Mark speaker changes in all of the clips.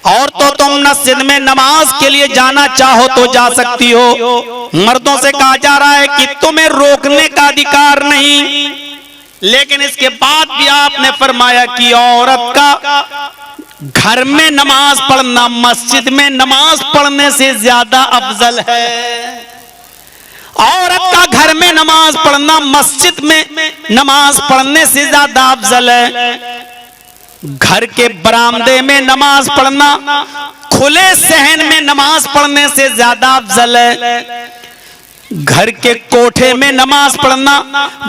Speaker 1: और तो तुम मस्जिद में नमाज के लिए जाना चाहो तो जा सकती हो। मर्दों से कहा जा रहा है कि तुम्हें रोकने का अधिकार नहीं, लेकिन इसके बाद भी आपने फरमाया कि औरत का घर में नमाज पढ़ना मस्जिद में नमाज पढ़ने से ज्यादा अफजल है। औरत का घर में नमाज पढ़ना मस्जिद में नमाज पढ़ने से ज्यादा अफजल है। घर के बरामदे में नमाज पढ़ना खुले सहन में नमाज पढ़ने से ज्यादा अफजल है। घर के कोठे में नमाज पढ़ना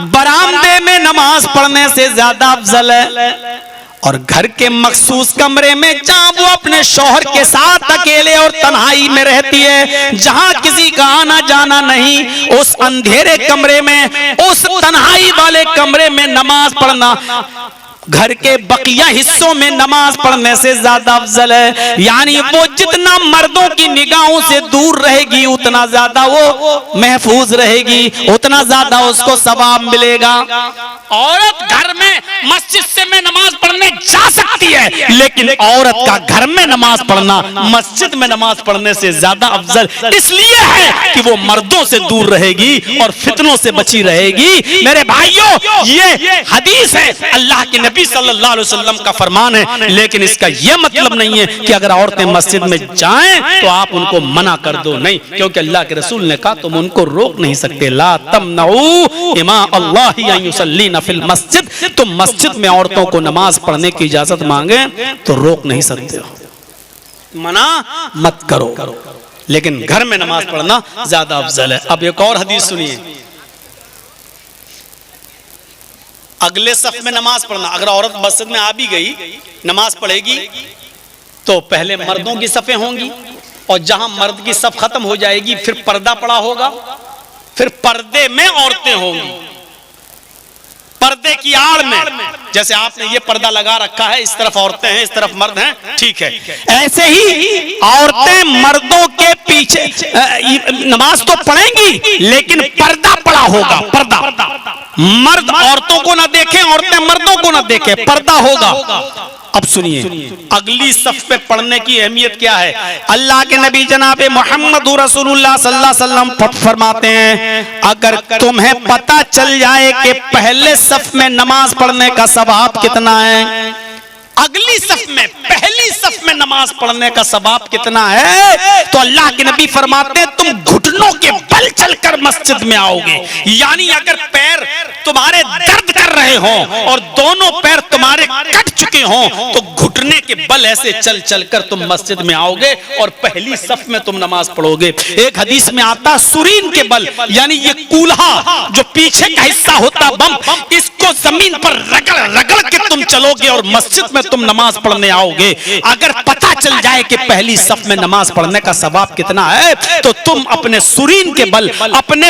Speaker 1: बरामदे में नमाज पढ़ने से ज्यादा अफजल है। और घर के मखसूस कमरे में जहां वो अपने शौहर के साथ अकेले और तन्हाई में रहती है, जहां किसी का आना जाना नहीं, उस अंधेरे कमरे में, उस तन्हाई वाले कमरे में नमाज पढ़ना घर के बकिया हिस्सों में नमाज पढ़ने से ज्यादा अफजल है। यानी वो जितना मर्दों की निगाहों से दूर रहेगी उतना ज्यादा वो महफूज रहेगी, उतना ज्यादा उसको सवाब मिलेगा। औरत घर में मस्जिद से में नमाज पढ़ने जा सकती है, लेकिन औरत का घर में नमाज पढ़ना मस्जिद में नमाज पढ़ने से ज्यादा अफजल इसलिए है कि वो मर्दों से दूर रहेगी और फितनों से बची रहेगी। मेरे भाइयों, ये हदीस है, अल्लाह के नबी सल्लल्लाहु अलैहि वसल्लम का फरमान है, लेकिन इसका यह मतलब नहीं है कि अगर औरतें मस्जिद में जाएं तो आप उनको मना कर दो, नहीं, क्योंकि अल्लाह के रसूल ने कहा तुम उनको रोक नहीं सकते। ला तमनऊ इमा अल्लाह अन युसल्लीना फिल मस्जिद, तुम मस्जिद में औरतों को नमाज पढ़ने की इजाजत मांगे तो रोक नहीं सकते हो, मना मत करो, लेकिन घर में नमाज पढ़ना ज्यादा अफजल है। अब एक और हदीस सुनिए, अगले सफ में नमाज पढ़ना। अगर औरत मस्जिद में आ भी गई नमाज पढ़ेगी तो पहले मर्दों की सफें होंगी, और जहां मर्द की सफ खत्म हो जाएगी फिर पर्दा पड़ा होगा, फिर पर्दे में औरतें होंगी, पर्दे की आड़ में। जैसे आपने ये पर्दा लगा रखा है, इस तरफ औरतें हैं, इस तरफ मर्द हैं, ठीक है, ऐसे ही औरतें मर्दों के पीछे नमाज तो पढ़ेंगी लेकिन पर्दा पड़ा होगा, पर्दा, मर्द औरतों को ना देखें, औरतें मर्दों को ना देखें, पर्दा होगा। अब सुनिए अगली सफ पे पढ़ने की अहमियत क्या है। अल्लाह के नबी जनाब मोहम्मद रसूलुल्लाह सल्लल्लाहु अलैहि वसल्लम फरमाते हैं, अगर तुम्हें पता चल जाए कि पहले सफ में नमाज पढ़ने का सवाब कितना है, अगली सफ में पहली सफ में नमाज पढ़ने का सवाब कितना है, तो अल्लाह के नबी फरमाते हैं तुम घुटनों के बल चलकर मस्जिद में आओगे। यानी अगर पैर तुम्हारे दर्द कर रहे हो और दोनों पैर तुम्हारे कट चुके हो तो घुटने के बल ऐसे चल चलकर तुम मस्जिद में आओगे और पहली सफ में तुम नमाज पढ़ोगे। एक हदीस में आता सुरीन के बल, यानी ये कूल्हा जो पीछे का हिस्सा होता बम, इसको जमीन पर रगड़ रगड़ के तुम चलोगे और मस्जिद में तुम नमाज पढ़ने आओगे। अगर पता चल जाए कि पहली सफ में नमाज पढ़ने का सवाब कितना है तो तुम अपने सुरीन के बल, अपने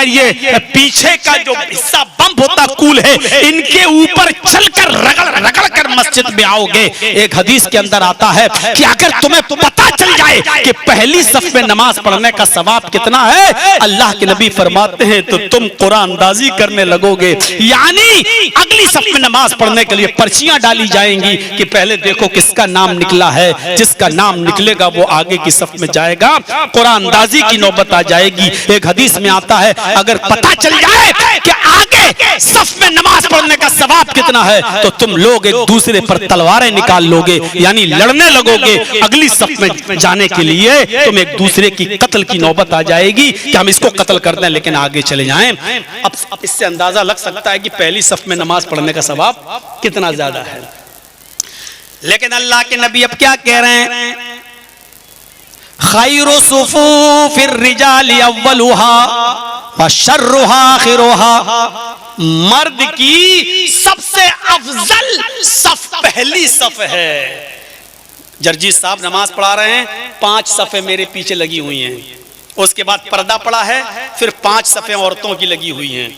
Speaker 1: ये पीछे का जो हिस्सा बम होता कूल है, इनके ऊपर चलकर रगड़ रगड़ कर मस्जिद में आओगे। एक हदीस के अंदर आता है कि अगर तुम्हें पता चल जाए कि पहली सफ में नमाज पढ़ने का सवाब कितना है, अल्लाह के नबी फरमाते हैं तो तुम कुरान अंदाजी करने लगोगे। यानी अगली सफ में नमाज पढ़ने के लिए पर्चियां डाली जाएंगी कि पहले देखो किसका नाम निकला है, जिसका नाम निकलेगा वो आगे की सफ में जाएगा, कुरान अंदाजी की नौबत आ जाएगी। एक हदीस में आता है अगर पता चल जाए कि आगे सफ में नमाज पढ़ने का सवाब कितना है तो तुम लोग एक दूसरे पर तलवारें निकाल लोगे, यानी लड़ने लगोगे अगली सफ में जाने के लिए। तुम एक दूसरे की कत्ल की नौबत आ जाएगी कि हम इसको कत्ल कर दें लेकिन आगे चले जाएं। अब इससे अंदाजा लग सकता है कि पहली सफ में नमाज पढ़ने का सवाब कितना ज्यादा है। लेकिन अल्लाह के नबी अब क्या कह रहे हैं, खैरु सुफूफिर रिजाली अव्वलुहा व शर्रुहा आखिरुहा, मर्द की सबसे अफजल सफ पहली सफ है। जर्जी साहब नमाज पढ़ा रहे हैं, 5 सफ़े मेरे पीछे लगी हुई हैं, उसके बाद पर्दा पड़ा है, फिर 5 सफ़े औरतों की लगी हुई हैं।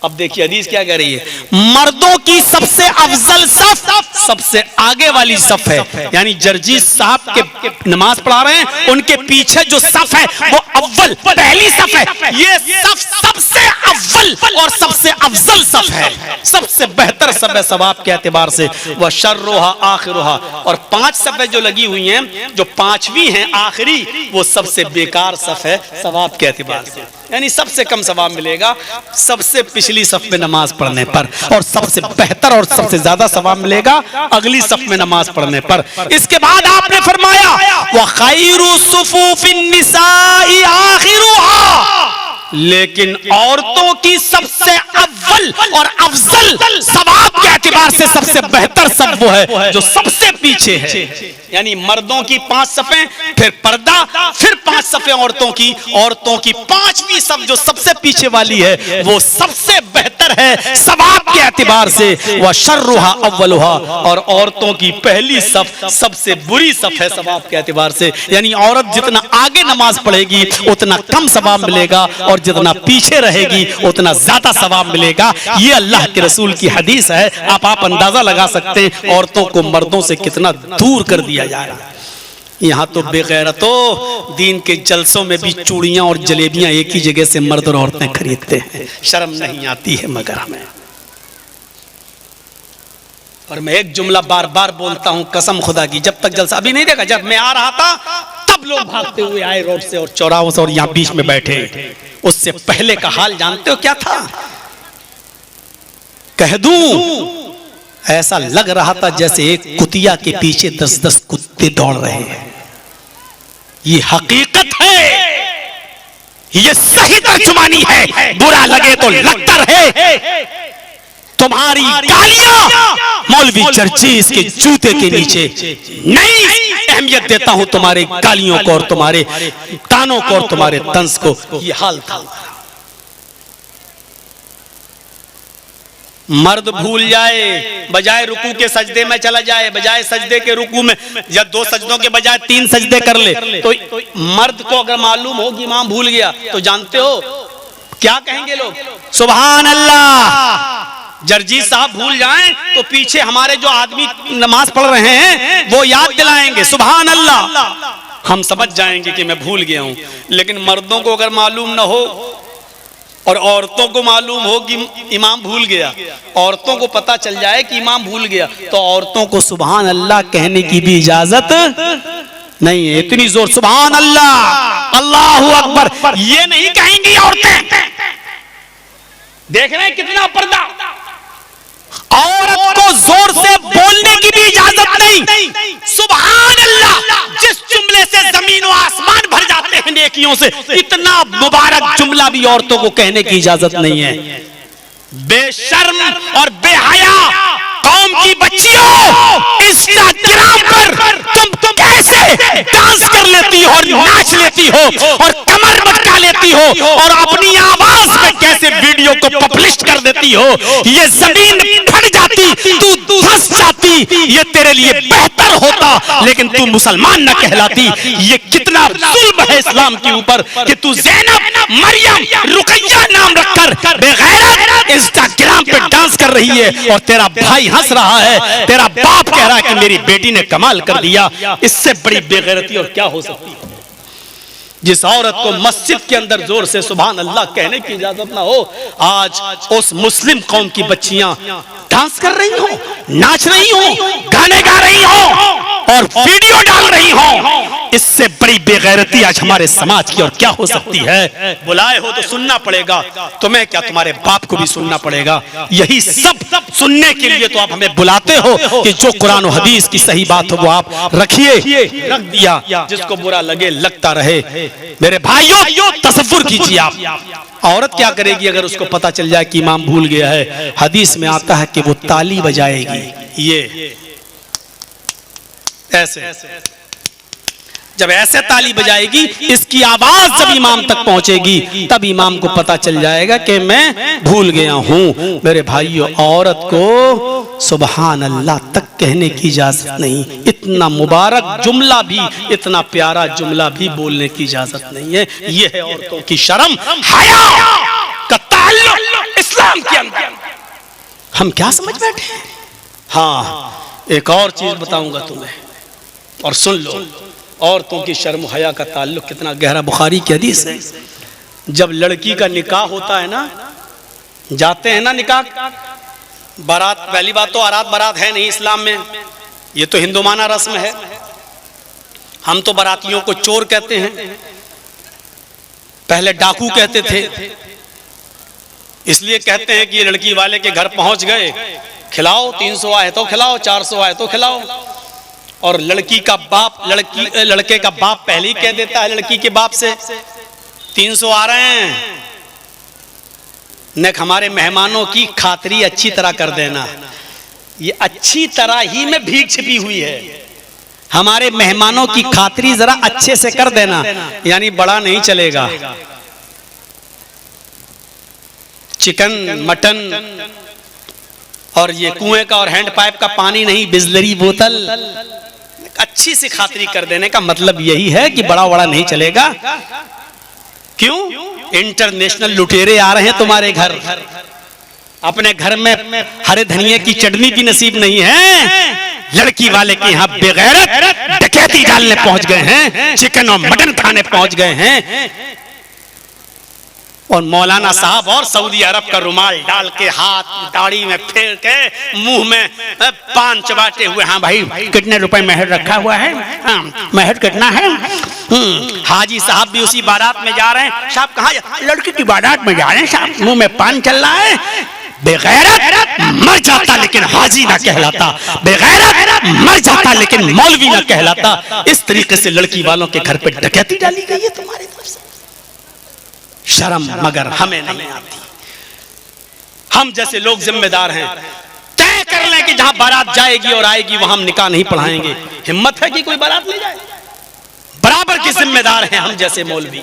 Speaker 1: अब देखिए हदीस क्या कह रही है, मर्दों की सबसे अफजल सफ सबसे आगे वाली सफ है, यानी जर्जीस साहब के नमाज पढ़ा रहे हैं, उनके पीछे जो सफ है वो अव्वल पहली सफ है। ये सफ सबसे अव्वल और सबसे अफजल सफ है, सबसे बेहतर सफ है सवाब के एतबार से। वह शर्रुहा आखिरुहा, और 5 सफ़ें जो लगी हुई हैं, जो 5वीं हैं आखिरी, वो सबसे बेकार सफ है सवाब के एतबार से, यानी सबसे कम सवाब मिलेगा सबसे पिछली सफ में नमाज पढ़ने पर, और सबसे बेहतर और सबसे ज्यादा सवाब मिलेगा अगली सफ में नमाज पढ़ने पर। इसके बाद आपने फरमाया व खैरु सुफूफिन निसाई आखिरुहा, लेकिन औरतों की सबसे अव्वल और अफजल सवाब के एतबार से सबसे बेहतर सफ वो है जो सबसे पीछे है, यानी मर्दों की 5 सफ़ें, फिर पर्दा, फिर 5 सफ़ें औरतों की 5वीं सफ जो सबसे पीछे वाली है वो सबसे बेहतर है सवाब के एतबार से। वह शर्रुहा अव्वलुहा, और औरतों की पहली सफ सबसे बुरी सफ है सवाब के एतबार से, यानी औरत जितना आगे नमाज पढ़ेगी उतना कम सवाब मिलेगा, और जितना पीछे रहेगी उतना ज्यादा सवाब मिलेगा। ये अल्लाह के रसूल की हदीस है। आप अंदाजा लगा सकते हैं औरतों को मर्दों से कितना दूर कर दिया जा रहा है। यहाँ तो बेगैरतों दीन के जलसों में भी चूड़ियां और जलेबियां एक ही जगह से मर्द और औरतें खरीदते हैं, शर्म नहीं आती है मगर हमें। और मैं एक जुमला बार बार बोलता हूं कसम खुदा की, जब तक जलसा अभी नहीं देखा, जब मैं आ रहा था तब लोग भागते हुए आए रोड से और चौराहों से और यहाँ बीच में बैठे। उससे पहले का हाल जानते हो क्या था? कह दूं, ऐसा लग रहा था जैसे एक कुतिया के पीछे 10-10 कुत्ते दौड़ रहे हैं। ये हकीकत है, ये सही तर्जुमानी है। बुरा लगे तो लगता रहे। तुम्हारी गालियां मौलवी जर्जीस के जूते के नीचे नहीं अहमियत देता हूं, तुम्हारे गालियों को और तुम्हारे तानों को और तुम्हारे तंज को। ये हाल था। मर्द भूल जाए, बजाय रुकू के सजदे में चला जाए, बजाय सजदे के रुकू में, या 2 सजदों के बजाय 3 सजदे कर ले, तो मर्द को अगर मालूम हो कि इमाम भूल गया तो जानते हो क्या कहेंगे लोग? सुभान अल्लाह। जर्जीस साहब भूल जाएं तो पीछे हमारे जो आदमी नमाज पढ़ रहे हैं वो याद दिलाएंगे सुभान अल्लाह। हम समझ जाएंगे कि मैं भूल गया हूं। लेकिन मर्दों को अगर मालूम ना हो और औरतों को मालूम हो कि इमाम भूल गया, औरतों को पता चल जाए कि इमाम भूल गया, तो औरतों को सुभान अल्लाह कहने की भी इजाजत नहीं है। इतनी जोर सुभान अल्लाह, अल्लाहू अकबर ये नहीं कहेंगी औरतें। देख रहे हैं कितना पर्दा। औरत को जोर से बोलने की भी इजाजत नहीं। सुभान अल्लाह जिस जुमले से जमीन और आसमान भर जाते हैं नेकियों से, इतना मुबारक जुमला भी औरतों को कहने की इजाजत नहीं है। बेशर्म और बेहया कौम की बच्चियों, इंस्टाग्राम पर तुम कैसे डांस कर लेती हो और नाच लेती हो और कमर मटका लेती हो और अपनी आवाज में कैसे वीडियो को पब्लिश कर देती हो। ये जमीन फट जाती, तू धंस जाती, ये तेरे लिए बेहतर होता, लेकिन तू मुसलमान न कहलाती। ये कितना जुल्म है इस्लाम के ऊपर कि तू ज़ैनब, मरियम, रुकैया नाम रखकर बेगैरत इंस्टाग्राम पे डांस कर रही है और तेरा भाई हंस रहा है, तेरा बाप कह रहा है कि मेरी बेटी ने कमाल कर दिया। इससे बड़ी बेगैरती और क्या हो सकती है? जिस औरत को मस्जिद के अंदर जोर से सुभान अल्लाह कहने की इजाजत ना हो, आज उस मुस्लिम कौम की बच्चियां डांस कर रही हो, नाच रही हो, गाने गा रही हो और वीडियो डाल रही हो। इससे बड़ी बेगैरती आज हमारे समाज की और क्या हो सकती है? बुलाए हो तो सुनना पड़ेगा, तुम्हें क्या तुम्हारे बाप को भी सुनना पड़ेगा। यही सब सुनने के लिए तो आप हमें बुलाते हो कि जो कुरान और हदीस की सही बात हो वो आप रखिए। रख दिया, जिसको बुरा लगे लगता रहे। मेरे भाइयों तसव्वुर कीजिए आप, औरत क्या करेगी अगर उसको पता चल जाए कि इमाम भूल गया है? हदीस में आता है कि वो ताली बजाएगी। ये ऐसे, जब ऐसे ताली बजाएगी, इसकी आवाज जब इमाम तक पहुंचेगी तब इमाम को पता चल जाएगा कि मैं भूल गया हूं। मेरे भाइयों, औरत को सुभान अल्लाह तक कहने की इजाजत नहीं। इतना मुबारक जुमला भी, इतना प्यारा जुमला भी बोलने की इजाजत नहीं है। यह है औरतों की शर्म, हया का ताल्लुक इस्लाम के अंदर। हम क्या समझ बैठे हैं? हाँ, एक और चीज बताऊंगा तुम्हें और सुन लो। औरतों की शर्म हया का ताल्लुक कितना गहरा, बुखारी की हदीस है। जब लड़की का निकाह होता है ना, जाते हैं ना निकाह, बारात, पहली बात तो आरात बारात है नहीं इस्लाम में, ये तो हिंदुमाना रस्म है। हम तो बारातियों को चोर कहते हैं, पहले डाकू कहते थे। इसलिए कहते हैं कि ये लड़की वाले के घर पहुंच गए, खिलाओ, 300 आए तो खिलाओ, 400 आए तो खिलाओ। और लड़की का बाप, लड़के का बाप पहले ही कह देता है लड़की के बाप से 300 आ रहे हैं, नेक हमारे मेहमानों की खातिरी अच्छी तरह कर देना। ये अच्छी तरह ही में भीख छिपी हुई है, हमारे मेहमानों की खातिरी जरा अच्छे से कर देना, यानी बड़ा नहीं चलेगा। चिकन, मटन और ये कुएं का और हैंड पाइप का पानी नहीं, बिस्लरी बोतल, अच्छी सी खातिरी कर देने का मतलब यही है कि बड़ा बड़ा नहीं चलेगा। क्यों? इंटरनेशनल लुटेरे आ रहे हैं तुम्हारे घर, अपने घर में हरे धनिये की चटनी भी नसीब नहीं है, लड़की वाले के यहाँ बेगैरत डकैती डालने पहुंच गए हैं, चिकन और मटन खाने पहुंच गए हैं। और मौलाना साहब और सऊदी अरब का रुमाल डाल के, हाथ दाढ़ी में फेर के, मुंह में पान चबाते हुए, हाँ भाई कितने रुपए मेहर रखा हुआ है, हाँ, मेहर कितना है। हाजी साहब भी उसी बारात में जा रहे हैं। साहब कहाँ? लड़की की बारात में जा रहे हैं साहब, मुंह में पान चल रहा है। बेगैरत मर जाता लेकिन हाजी ना कहलाता, बेगैरत मर जाता लेकिन मौलवी ना कहलाता। इस तरीके से लड़की वालों के घर पे डकैती डाली गई है तुम्हारी तरफ से। शर्म मगर हमें नहीं आती। हम जैसे लोग जिम्मेदार हैं, तय कर लें कि जहां बारात जाएगी और आएगी वहां हम निकाह नहीं पढ़ाएंगे। हिम्मत है कि कोई बारात ले जाए? बराबर के जिम्मेदार हैं हम जैसे मौलवी।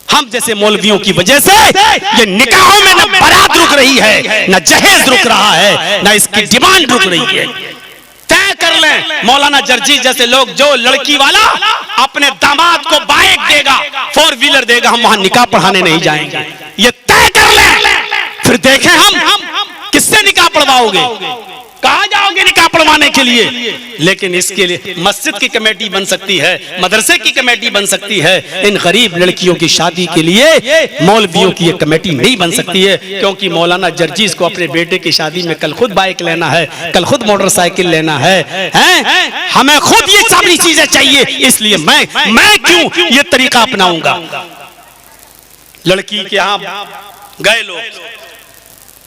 Speaker 1: हम जैसे मौलवियों की वजह से ये निकाहों में न बारात रुक रही है, न जहेज रुक रहा है, न इसकी डिमांड रुक रही है। तय कर लें, मौलाना जर्जी जैसे लोग, जो लड़की वाला अपने दामाद को बाइक देगा, 4 व्हीलर देगा, हम वहां निकाह पढ़ाने नहीं जाएंगे। ये तय कर लें, फिर देखें हम किससे निकाह पढ़वाओगे, कहां जाओगे निकाह पढ़वाने के लिए। लेकिन इसके लिए मस्जिद की कमेटी बन सकती है, मदरसे की कमेटी बन सकती है। इन गरीब लड़कियों की शादी के लिए मौलवियों की एक कमेटी नहीं बन सकती है, क्योंकि मौलाना जर्जीस को अपने बेटे की शादी में कल खुद बाइक लेना है, कल खुद मोटरसाइकिल लेना है, हमें खुद ये सारी चीजें चाहिए। इसलिए मैं क्यों ये तरीका अपनाऊंगा। लड़की के यहां गए लोग,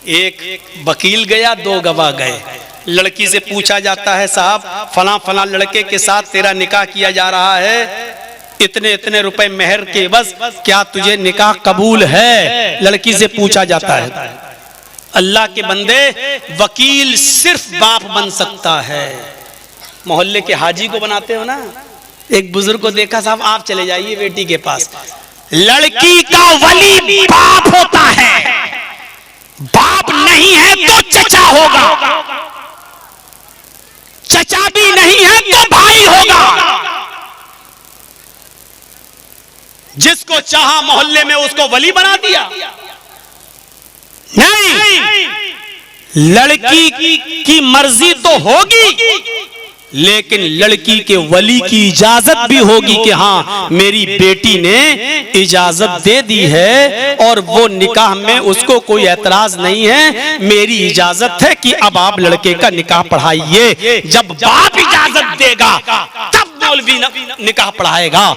Speaker 1: एक वकील गया, 2 गवाह गए। लड़की से पूछा जाता है, साहब फला फला लड़के के साथ तेरा निकाह किया जा रहा है, इतने इतने रुपए मेहर के, बस क्या तुझे निकाह कबूल है? लड़की से पूछा जाता है। अल्लाह के बंदे, वकील सिर्फ बाप बन सकता है। मोहल्ले के हाजी को बनाते हो ना, एक बुजुर्ग को देखा, साहब आप चले जाइए बेटी के पास। लड़की का वली बाप होता है, बाप नहीं है तो चचा होगा, चचा भी नहीं है तो भाई होगा। जिसको चाहा मोहल्ले में उसको वली बना दिया। नहीं, लड़की की मर्जी तो होगी, लेकिन लड़की के वली की इजाजत भी होगी कि हाँ मेरी बेटी ने इजाजत दे दी है और वो निकाह में उसको कोई एतराज नहीं है, मेरी इजाजत है कि अब आप लड़के का निकाह पढ़ाइए। जब बाप इजाजत देगा तब मौलवी निकाह पढ़ाएगा।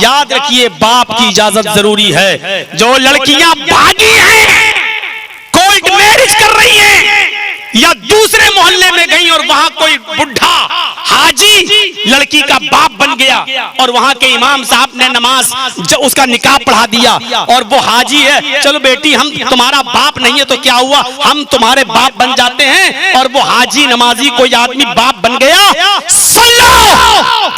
Speaker 1: याद रखिए, बाप की इजाजत जरूरी है। जो लड़कियां भागी हैं, कोर्ट मैरिज कर रही हैं, या दूसरे मोहल्ले में गई और वहां कोई बुढ़ा हाजी लड़की का बाप बन गया और वहां के इमाम साहब ने नमाज उसका निकाह पढ़ा दिया, और वो हाजी है, चलो बेटी हम तुम्हारा बाप नहीं है तो क्या हुआ, हम तुम्हारे बाप बन जाते हैं, और वो हाजी नमाजी कोई आदमी बाप बन गया। सुन लो,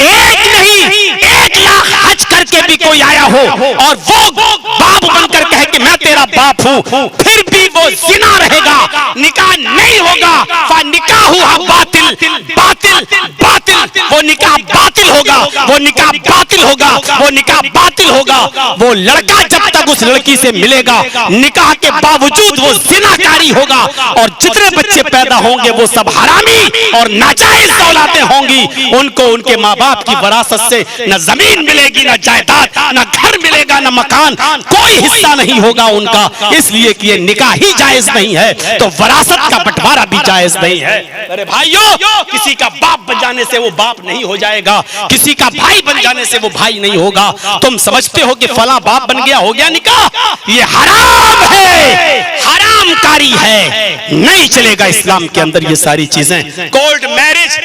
Speaker 1: एक नहीं 1 लाख हज करके भी कोई आया हो और वो बाप बनकर कहे कि मैं तेरा बाप हूं, फिर भी वो जिना रहेगा, निकाह नहीं होगा। निकाह हुआ बातिल, बातिल, बातिल, वो निकाह बातिल होगा, वो निकाह बातिल होगा, वो निकाह बातिल होगा। वो लड़का जब तक उस लड़की से मिलेगा, निकाह के बावजूद वो ज़िनाकारी होगा, और जितने बच्चे पैदा होंगे वो सब हरामी और नाजायज औलादें होंगी। उनको उनके माँ बाप की विरासत से न जमीन मिलेगी, न जायदाद, न घर मिलेगा, न मकान, कोई हिस्सा नहीं होगा उनका, इसलिए कि ये निकाह ही जायज नहीं है, तो विरासत का बंटवारा भी जायज नहीं है। अरे भाइयों, किसी का बाप बन जाने से वो बाप नहीं हो जाएगा, किसी का भाई बन जाने से वो भाई नहीं होगा। तुम समझते हो कि फला बाप बन गया, हो गया निकाह, ये हराम है, हरामकारी है, नहीं चलेगा इस्लाम के अंदर ये सारी चीजें। कोर्ट मैरिज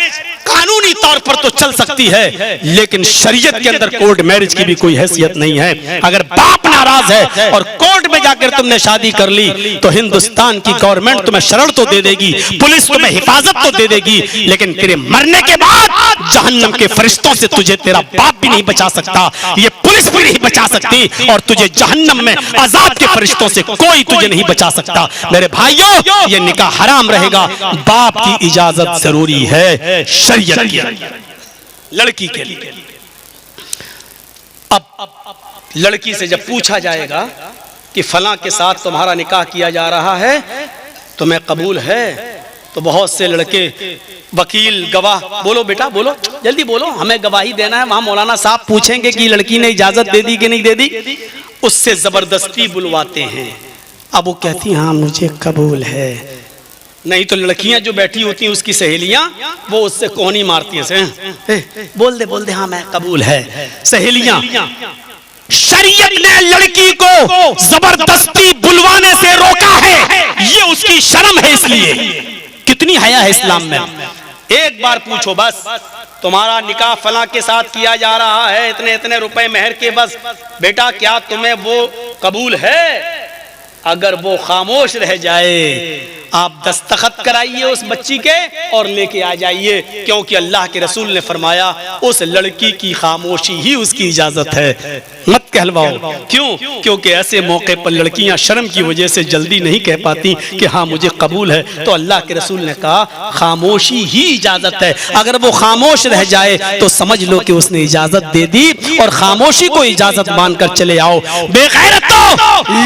Speaker 1: कानूनी तौर पर तो चल सकती है, लेकिन शरीयत के अंदर कोर्ट मैरिज की भी कोई हैसियत नहीं है। अगर बाप नाराज है और कोर्ट में जाकर तुमने शादी कर ली, तो हिंदुस्तान की गवर्नमेंट तुम्हें शरण तो दे देगी, पुलिस तुम्हें हिफाजत तो दे देगी, लेकिन तेरे मरने के बाद जहन्नम के फरिश्तों से तुझे तेरा बाप भी नहीं बचा सकता, ये पुलिस भी नहीं बचा सकती, और तुझे जहन्नम में अजाब के फरिश्तों से कोई तुझे नहीं बचा सकता। मेरे भाइयों, ये निकाह हराम रहेगा, बाप की इजाजत जरूरी है शरीयत की लड़की के लिए। अब लड़की से जब पूछा जाएगा कि फलां के साथ तुम्हारा निकाह किया जा रहा है, तुम्हें कबूल है, तो बहुत से लड़के वकील गवाह, बोलो बेटा बोलो, जल्दी बोलो, हमें गवाही देना है, वहां मौलाना साहब पूछेंगे कि लड़की ने इजाजत दे दी कि नहीं दे दी, उससे जबरदस्ती बुलवाते हैं। अब वो कहती हाँ मुझे कबूल है, नहीं तो लड़कियां जो बैठी होती हैं उसकी सहेलियां, वो उससे कोहनी मारती हैं, बोल दे हाँ मैं कबूल है। सहेलियां, शरीयत ने लड़की को जबरदस्ती बुलवाने से रोका है, ये उसकी शर्म है, इसलिए कितनी हया है इस्लाम में। एक बार पूछो बस, तुम्हारा निकाह फला के साथ किया जा रहा है, इतने इतने रुपए मेहर के, बस बेटा क्या तुम्हें वो कबूल है? अगर वो खामोश रह जाए, आप दस्तखत कराइए उस बच्ची के और लेके आ जाइए, क्योंकि अल्लाह के रसूल ने फरमाया उस लड़की की खामोशी ही उसकी इजाजत है, मत कहलवाओ। क्यों? क्योंकि ऐसे मौके पर लड़कियां शर्म की वजह से जल्दी नहीं कह पाती कि हाँ मुझे कबूल है, तो अल्लाह के रसूल ने कहा खामोशी ही इजाजत है। अगर वो खामोश रह जाए तो समझ लो कि उसने इजाजत दे दी, और खामोशी को इजाजत मानकर चले आओ। बेगैरतो,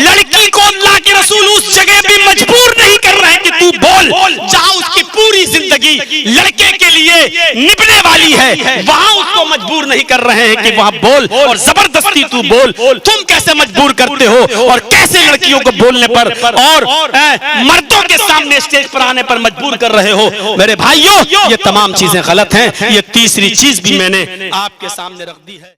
Speaker 1: लड़की को अल्लाह के रसूल उस जगह भी मजबूर नहीं कर रहे हैं कि तू बोल, जहां उसकी पूरी जिंदगी लड़के के लिए निभने वाली है, वहां उसको मजबूर नहीं कर रहे हैं कि वहां बोल और जबरदस्ती तू बोल। तुम कैसे मजबूर करते हो, और कैसे लड़कियों को बोलने पर और मर्दों के सामने स्टेज पर आने पर मजबूर कर रहे हो? मेरे भाइयों, ये तमाम चीजें गलत हैं। ये तीसरी चीज भी मैंने आपके सामने रख दी है।